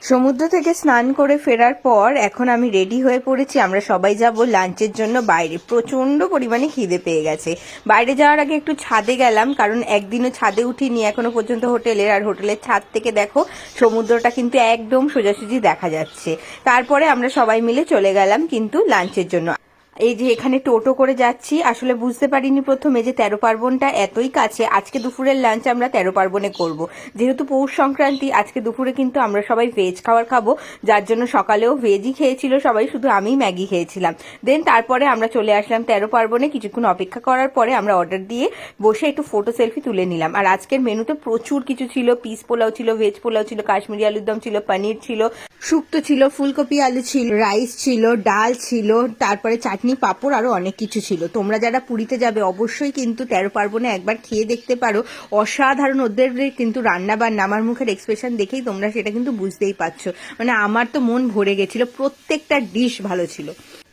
সমুদ্র থেকে স্নান করে ফেরার পর এখন আমি রেডি হয়ে পড়েছি। আমরা সবাই যাব লাঞ্চের জন্য বাইরে। প্রচন্ড পরিমাণে খিদে পেয়ে গেছে। বাইরে যাওয়ার আগে একটু ছাদে গেলাম, কারণ একদিনও ছাদে উঠিনি এখনো পর্যন্ত হোটেলের। আর হোটেলের ছাদ থেকে দেখো সমুদ্রটা কিন্তু একদম সোজাসুজি দেখা যাচ্ছে। তারপরে আমরা সবাই মিলে চলে গেলাম কিন্তু লাঞ্চের জন্য। এই যে এখানে টোটো করে যাচ্ছি, আসলে বুঝতে পারিনি প্রথমে যে 13 পার্বণটা এতই কাছে। আজকে দুপুরের লাঞ্চ আমরা 13 পার্বণে করব, যেহেতু পৌষ সংক্রান্তি। আজকে দুপুরে কিন্তু আমরা সবাই ভেজ খাবার খাবো, যার জন্য সকালেও ভেজই খেয়েছিল সবাই, শুধু আমি ম্যাগি খেয়েছিলাম। দেন তারপরে আমরা চলে আসলাম 13 পার্বণে। কিছুক্ষণ অপেক্ষা করার পরে আমরা অর্ডার দিয়ে বসে একটু ফটো সেলফি তুলে নিলাম। আর আজকের মেনুতে প্রচুর কিছু ছিল। পিস পোলাও ছিল, ভেজ পোলাও ছিল, কাশ্মীরি আলুর দম ছিল, পনির ছিল, শুক্তো ছিল, ফুলকপি আলু ছিল, রাইস ছিল, ডাল ছিল, তারপরে চাটনি, পাঁপড়, আরো অনেক কিছু ছিল। তোমরা যারা পুরীতে যাবে অবশ্যই কিন্তু 13 পার্বণে একবার খেয়ে দেখতে পারো। অসাধারণ ওদের কিন্তু রান্না বান্না। আমার মুখের এক্সপ্রেশন দেখেই তোমরা সেটা কিন্তু বুঝতেই পারছো। মানে আমার তো মন ভরে গেছিল, প্রত্যেকটা ডিশ ভালো ছিল।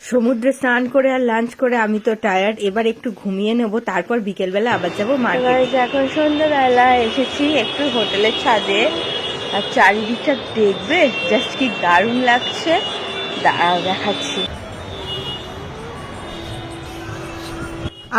সমুদ্রে স্নান করে আর লাঞ্চ করে আমি তো টায়ার্ড, এবার একটু ঘুমিয়ে নেব, তারপর বিকেলবেলা আবার যাবো মার্কেট। এখন সন্ধ্যাবেলা এসেছি একটু হোটেলের ছাদে, আর চারিদিকটা দেখবে জাস্ট কি দারুণ লাগছে। দাঁড়াও দেখাচ্ছি।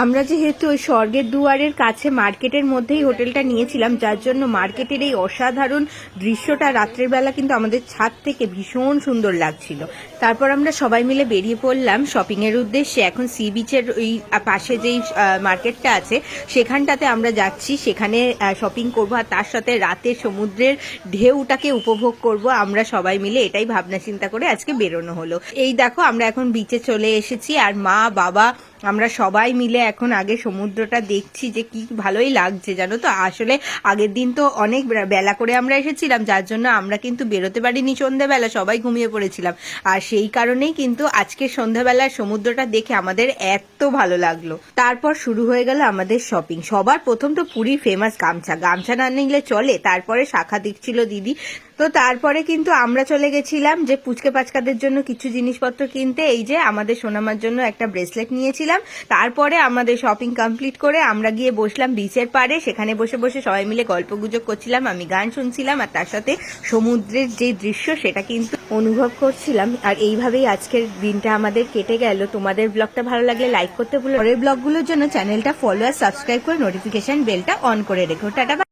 আমরা যেহেতু ওই স্বর্গের দুয়ারের কাছে মার্কেটের মধ্যেই হোটেলটা নিয়েছিলাম, যার জন্য মার্কেটের এই অসাধারণ দৃশ্যটা রাত্রের বেলা কিন্তু আমাদের ছাদ থেকে ভীষণ সুন্দর লাগছিল। তারপর আমরা সবাই মিলে বেরিয়ে পড়লাম শপিং এর উদ্দেশ্যে। এখন সি বিচের ওই পাশে যেই মার্কেটটা আছে সেখানটাতে আমরা যাচ্ছি, সেখানে শপিং করব, আর তার সাথে রাতে সমুদ্রের ঢেউটাকে উপভোগ করব আমরা সবাই মিলে। এটাই ভাবনা চিন্তা করে আজকে বেরোনো হলো। এই দেখো আমরা এখন বিচে চলে এসেছি, আর মা বাবা আমরা সবাই মিলে এখন আগে সমুদ্রটা দেখছি, যে কি ভালোই লাগছে জানো তো। আসলে আগের দিন তো অনেক বেলা করে আমরা এসেছিলাম, যার জন্য আমরা কিন্তু বেরোতে পারিনি সন্ধ্যাবেলা, সবাই ঘুমিয়ে পড়েছিলাম। আর সেই কারণেই কিন্তু আজকে সন্ধ্যাবেলার সমুদ্রটা দেখে আমাদের এত ভালো লাগলো। তারপর শুরু হয়ে গেল আমাদের শপিং। সবার প্রথম তো পুরীর ফেমাস গামছা। গামছা না নিলে চলে। তারপরে শাখা দিচ্ছিল দিদি। তো তারপরে কিন্তু আমরা চলে গেছিলাম যে পুচকে পাচকাদের জন্য কিছু জিনিসপত্র কিনতে। এই যে আমাদের সোনামার জন্য একটা ব্রেসলেট নিয়েছিলাম। তারপরে আমাদের শপিং কমপ্লিট করে আমরা গিয়ে বসলাম বিচের পাড়ে। সেখানে বসে বসে সবাই মিলে গল্প গুজব করছিলাম, আমি গান শুনছিলাম, আর তার সাথে সমুদ্রের যে দৃশ্য সেটা কিন্তু অনুভব করছিলাম। আর এইভাবেই আজকের দিনটা আমাদের কেটে গেল। তোমাদের ব্লগটা ভালো লাগলে লাইক করতে ভুলো। পরের ব্লগগুলোর জন্য চ্যানেলটা ফলো আর সাবস্ক্রাইব করে নোটিফিকেশন বেলটা অন করে রেখো। টাটা।